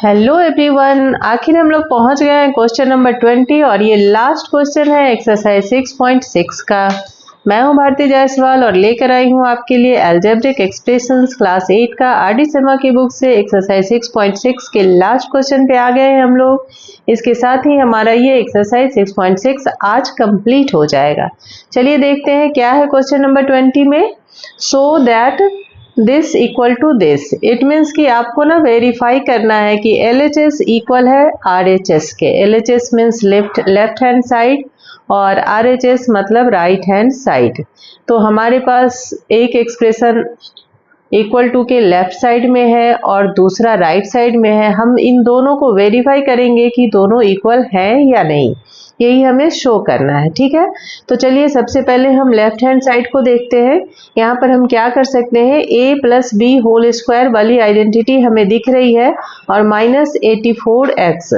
Hello everyone, आखिर हम लोग पहुंच गए हैं क्वेश्चन नंबर 20 और ये लास्ट क्वेश्चन है एक्सरसाइज 6.6 का। मैं हूं भारती जायसवाल और लेकर आई हूं आपके लिए अलजेब्रिक एक्सप्रेशंस क्लास 8 का आर.डी. शर्मा की बुक से एक्सरसाइज 6.6 के लास्ट क्वेश्चन पे आ गए हैं हम लोग। इसके साथ ही हमारा ये एक्सरसाइज 6.6 आज कंप्लीट हो जाएगा। चलिए देखते हैं क्या है क्वेश्चन नंबर 20 में। So that this equal to this, it means कि आपको ना वेरीफाई करना है कि LHS इक्वल है RHS के। LHS means left hand side और RHS मतलब राइट हैंड साइड। तो हमारे पास एक एक्सप्रेशन इक्वल टू के लेफ्ट साइड में है और दूसरा राइट साइड में है। हम इन दोनों को वेरीफाई करेंगे कि दोनों इक्वल हैं या नहीं, यही हमें शो करना है। ठीक है, तो चलिए सबसे पहले हम लेफ्ट हैंड साइड को देखते हैं। यहाँ पर हम क्या कर सकते हैं, a plus B whole square वाली आइडेंटिटी हमें दिख रही है और माइनस 84x।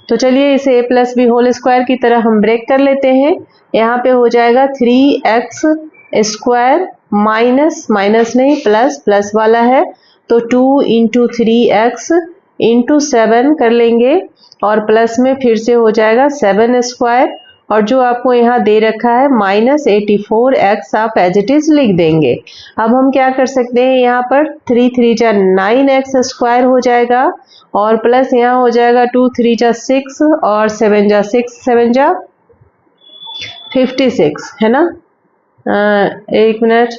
तो चलिए इसे a plus B whole square की तरह हम ब्रेक कर लेते हैं। यहाँ पे हो जाएगा 3x स्क्वायर माइनस माइनस नहीं प्लस वाला है तो 2 इंटू 3x इंटू 7 कर लेंगे और प्लस में फिर से हो जाएगा 7 स्क्वायर और जो आपको यहाँ दे रखा है माइनस 84x आप एज इट इज लिख देंगे। अब हम क्या कर सकते हैं, यहाँ पर 3 3 जा 9x स्क्वायर हो जाएगा और प्लस यहाँ हो जाएगा 2 3 जा 6 और 7 जा 6 7 जा 56 है ना। एक मिनट,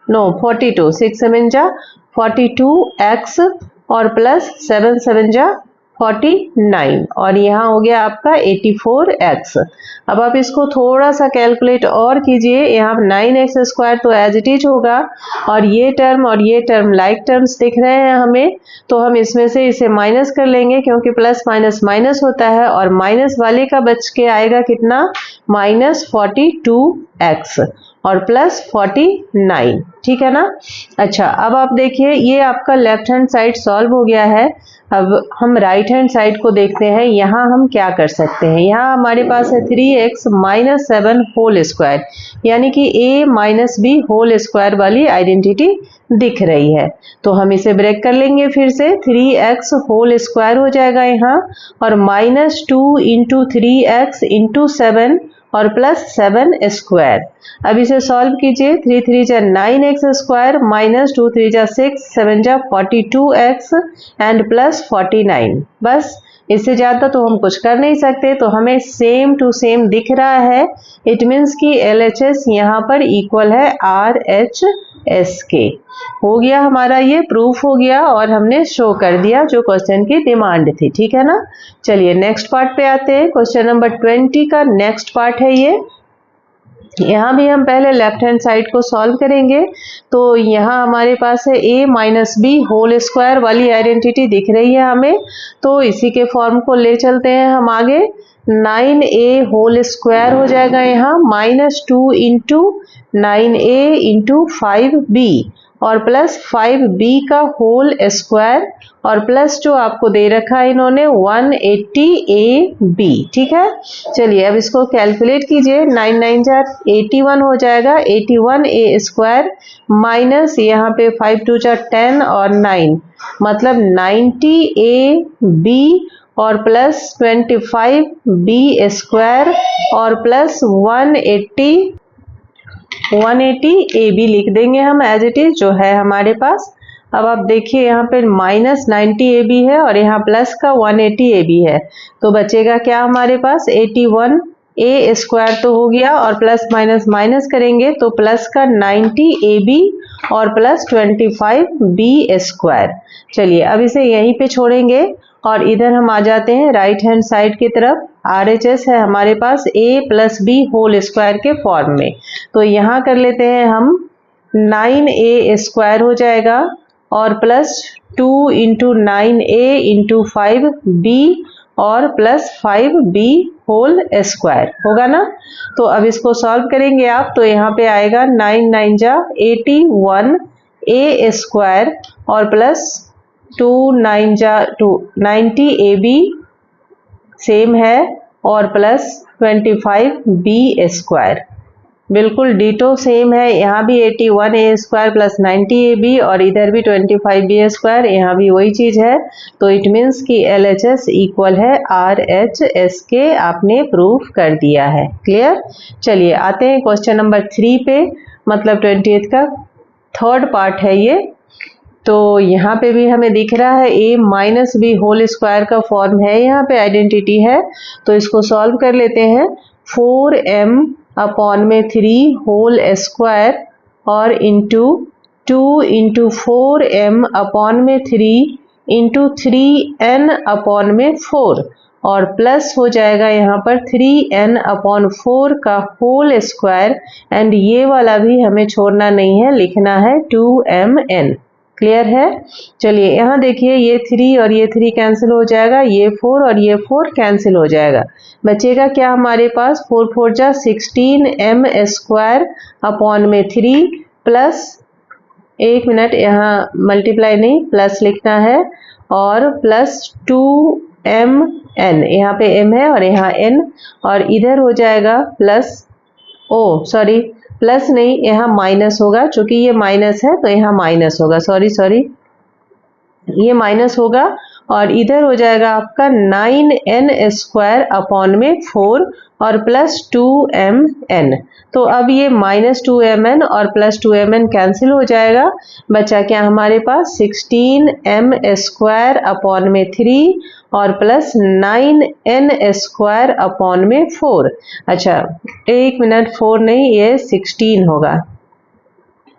नो 42, 6 7 जा 42x और प्लस 7 7 जा 49 और यहाँ हो गया आपका 84x। अब आप इसको थोड़ा सा कैलकुलेट और कीजिए, यहाँ 9x स्क्वायर तो एज इट इज होगा और ये टर्म लाइक टर्म्स दिख रहे हैं हमें, तो हम इसमें से इसे माइनस कर लेंगे क्योंकि प्लस माइनस माइनस होता है और माइनस वाले का बच के आएगा कितना, माइनस 42x और प्लस 49। ठीक है ना। अच्छा, अब आप देखिए ये आपका लेफ्ट हैंड साइड सॉल्व हो गया है। अब हम राइट हैंड साइड को देखते हैं, यहाँ हम क्या कर सकते हैं। यहाँ हमारे पास है 3x माइनस 7 होल स्क्वायर, यानी कि a minus B whole square वाली आइडेंटिटी दिख रही है। तो हम इसे ब्रेक कर लेंगे फिर से, 3x होल स्क्वायर हो जाएगा यहाँ और माइनस 2 इंटू 3x इंटू 7 और प्लस 7 स्क्वायर। अब इसे सॉल्व कीजिए, 3 3 जा 9x स्क्वायर माइनस 2 3 जा 6 7 जा 42x एंड प्लस 49। बस इससे ज़्यादा तो हम कुछ कर नहीं सकते, तो हमें सेम टू सेम दिख रहा है। इट मीन्स कि LHS यहाँ पर इक्वल है RHS के। हो गया हमारा, ये प्रूफ हो गया और हमने शो कर दिया जो क्वेश्चन की डिमांड थी। ठीक है ना। चलिए नेक्स्ट पार्ट पे आते हैं। क्वेश्चन नंबर 20 का नेक्स्ट पार्ट है ये। यहाँ भी हम पहले लेफ्ट हैंड साइड को सॉल्व करेंगे। तो यहाँ हमारे पास है a minus B whole square वाली आइडेंटिटी दिख रही है हमें, तो इसी के फॉर्म को ले चलते हैं हम आगे। 9a होल स्क्वायर हो जाएगा यहाँ minus 2 into 9a into 5b और प्लस 5b का होल स्क्वायर और प्लस जो आपको दे रखा है इन्होंने 180ab। ठीक है, चलिए अब इसको कैलकुलेट कीजिए। 9 9 जा 81 हो जाएगा, 81a स्क्वायर माइनस यहाँ पे 5 2 जा 10 और 9 मतलब 90ab और प्लस 25b स्क्वायर और प्लस 180ab लिख देंगे हम एज इट इज जो है हमारे पास। अब आप देखिए यहाँ पे माइनस 90ab है और यहाँ प्लस का 180ab है, तो बचेगा क्या हमारे पास 81a स्क्वायर तो हो गया और प्लस माइनस माइनस करेंगे तो प्लस का 90ab और प्लस 25b स्क्वायर। चलिए अब इसे यहीं पे छोड़ेंगे और इधर हम आ जाते हैं राइट हैंड साइड की तरफ। RHS है हमारे पास a plus B whole square के फॉर्म में, तो यहाँ कर लेते हैं हम 9a स्क्वायर हो जाएगा और plus 2 into 9a into 5b और प्लस 5b होल स्क्वायर होगा ना। तो अब इसको सॉल्व करेंगे आप, तो यहाँ पे आएगा 9 9 जा 81a स्क्वायर और प्लस 2 9 जा 90ab सेम है और प्लस 25b स्क्वायर। बिल्कुल डिटो सेम है, यहाँ भी 81a² प्लस 90ab और इधर भी 25b², यहाँ भी वही चीज़ है। तो इट मीन्स कि LHS इक्वल है RHS के, आपने प्रूफ कर दिया है। क्लियर। चलिए आते हैं क्वेश्चन नंबर 3 पे, मतलब 20th का थर्ड पार्ट है ये। तो यहाँ पे भी हमें दिख रहा है a minus B whole square का फॉर्म है, यहाँ पे आइडेंटिटी है। तो इसको सॉल्व कर लेते हैं। 4m अपॉन में 3 होल स्क्वायर और इंटू 2 इंटू 4m अपॉन में 3 इंटू 3n अपॉन में 4 और प्लस हो जाएगा यहाँ पर 3n अपॉन 4 का होल स्क्वायर, एंड ये वाला भी हमें छोड़ना नहीं है, लिखना है 2mn। क्लियर है। चलिए यहाँ देखिए, ये 3 और ये 3 कैंसिल हो जाएगा, ये 4 और ये 4 कैंसिल हो जाएगा। बचेगा क्या हमारे पास, 4 4 जा 16m² अपॉन में 3 प्लस, एक मिनट, यहाँ मल्टीप्लाई नहीं प्लस लिखना है, और प्लस 2mn, यहाँ पे m है और यहाँ n, और इधर हो जाएगा प्लस, ओ सॉरी प्लस नहीं, यहाँ माइनस होगा, चूंकि ये माइनस है तो यहाँ माइनस होगा, सॉरी ये माइनस होगा, और इधर हो जाएगा आपका 9n² अपॉन में 4 और प्लस 2mn। तो अब ये माइनस 2mn और प्लस 2mn कैंसिल हो जाएगा, बचा क्या हमारे पास 16m² अपॉन में 3 और प्लस 9n² अपॉन में 4। अच्छा एक मिनट, 4 नहीं, ये 16 होगा,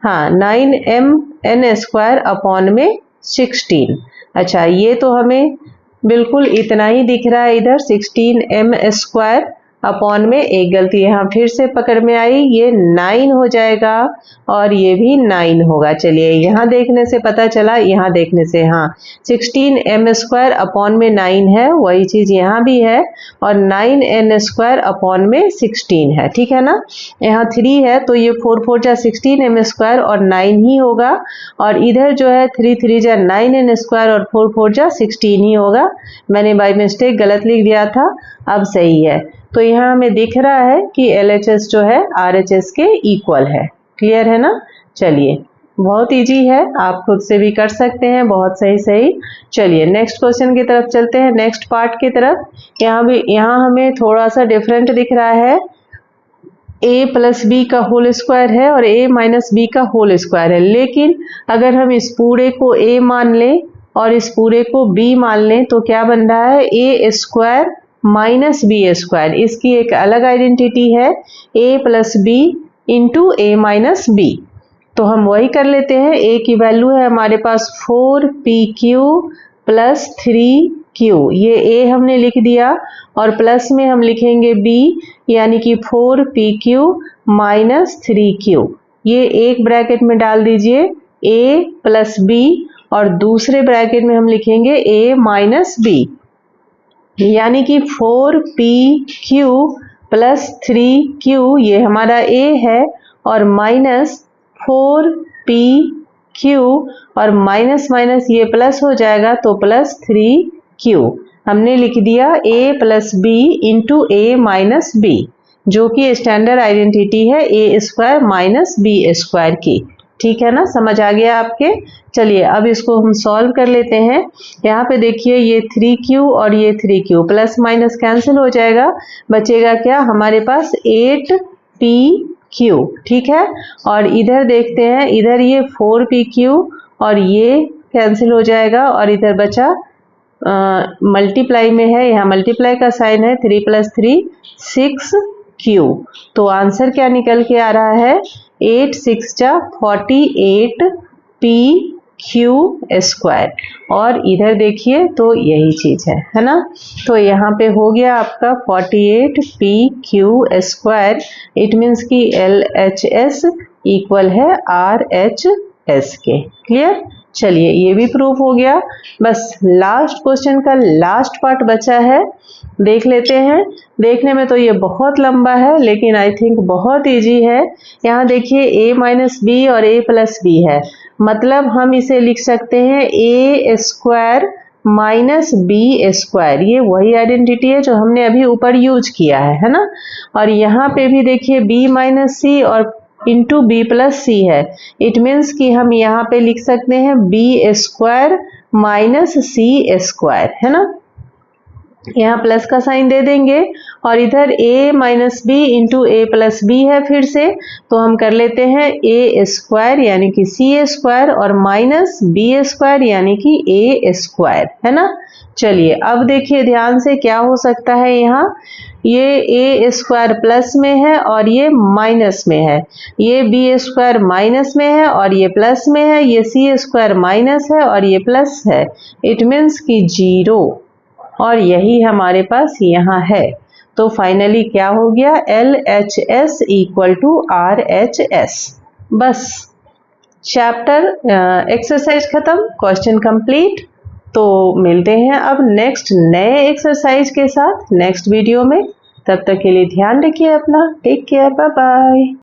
हाँ 9mn² अपॉन में 16। अच्छा ये तो हमें बिल्कुल इतना ही दिख रहा है, इधर 16m² अपॉन में, एक गलती यहाँ फिर से पकड़ में आई, ये 9 हो जाएगा और ये भी 9 होगा। चलिए यहाँ देखने से पता चला, यहाँ देखने से, हाँ 16m² अपॉन में 9 है, वही चीज़ यहाँ भी है, और 9n² अपॉन में 16 है, ठीक है ना। यहाँ 3 है तो ये 4 4 जा 16m² और 9 ही होगा, और इधर जो है 3 3 जा 9n² और 4 4 जा 16 ही होगा। मैंने बाय मिस्टेक गलत लिख दिया था, अब सही है। तो यहाँ हमें दिख रहा है कि LHS जो है RHS के इक्वल है। क्लियर है ना। चलिए बहुत इजी है, आप खुद से भी कर सकते हैं, बहुत सही। चलिए नेक्स्ट क्वेश्चन की तरफ चलते हैं, नेक्स्ट पार्ट की तरफ। यहाँ हमें थोड़ा सा डिफरेंट दिख रहा है, a प्लस बी का होल स्क्वायर है और a माइनस बी का होल स्क्वायर है, लेकिन अगर हम इस पूरे को a मान लें और इस पूरे को b मान लें तो क्या बन रहा है, a² माइनस b²। इसकी एक अलग आइडेंटिटी है, a plus B into a minus B. तो हम वही कर लेते हैं, a की वैल्यू है हमारे पास 4pq प्लस 3q, ये a हमने लिख दिया, और प्लस में हम लिखेंगे b, यानी कि 4pq माइनस 3q। ये एक ब्रैकेट में डाल दीजिए a प्लस b, और दूसरे ब्रैकेट में हम लिखेंगे a माइनस b, यानी कि 4pq प्लस 3q, ये हमारा a है, और माइनस 4pq और माइनस माइनस ये प्लस हो जाएगा तो प्लस 3q। हमने लिख दिया a plus B into a minus B, जो कि स्टैंडर्ड आइडेंटिटी है a² माइनस b² की। ठीक है ना, समझ आ गया आपके। चलिए अब इसको हम सॉल्व कर लेते हैं। यहाँ पे देखिए, ये 3q और ये 3q प्लस माइनस कैंसिल हो जाएगा, बचेगा क्या हमारे पास 8pq। ठीक है, और इधर देखते हैं, इधर ये 4pq और ये कैंसिल हो जाएगा, और इधर बचा मल्टीप्लाई में है, यहाँ मल्टीप्लाई का साइन है, 3 प्लस 3 6q। तो आंसर क्या निकल के आ रहा है, 8 6 जा 48pq²। और इधर देखिए तो यही चीज है ना। तो यहाँ पे हो गया आपका 48pq²। इट मीन्स कि LHS इक्वल है RHS के। क्लियर। चलिए ये भी प्रूफ हो गया। बस लास्ट क्वेश्चन का लास्ट पार्ट बचा है, देख लेते हैं। देखने में तो ये बहुत लंबा है, लेकिन आई थिंक बहुत इजी है। यहाँ देखिए a माइनस बी और a प्लस बी है, मतलब हम इसे लिख सकते हैं a² माइनस बी स्क्वायर, ये वही आइडेंटिटी है जो हमने अभी ऊपर यूज किया है ना। और यहाँ पे भी देखिए b माइनस सी और इंटू बी प्लस सी है। इट मीन्स कि हम यहाँ पे लिख सकते हैं बी स्क्वायर माइनस सी स्क्वायर, है ना। यहाँ प्लस का साइन दे देंगे और इधर a minus B into A plus B है फिर से, तो हम कर लेते हैं a स्क्वायर यानी कि सी स्क्वायर और माइनस बी स्क्वायर यानी कि a स्क्वायर, है ना। चलिए अब देखिए ध्यान से क्या हो सकता है, यहाँ ये a स्क्वायर प्लस में है और ये माइनस में है, ये b स्क्वायर माइनस में है और ये प्लस में है, ये c स्क्वायर माइनस है और ये प्लस है। इट मीन्स कि 0, और यही हमारे पास यहाँ है। तो फाइनली क्या हो गया, LHS इक्वल टू RHS। बस चैप्टर एक्सरसाइज खत्म, क्वेश्चन कंप्लीट। तो मिलते हैं अब नेक्स्ट नए एक्सरसाइज के साथ नेक्स्ट वीडियो में। तब तक के लिए ध्यान रखिए अपना, टेक केयर, बाय बाय।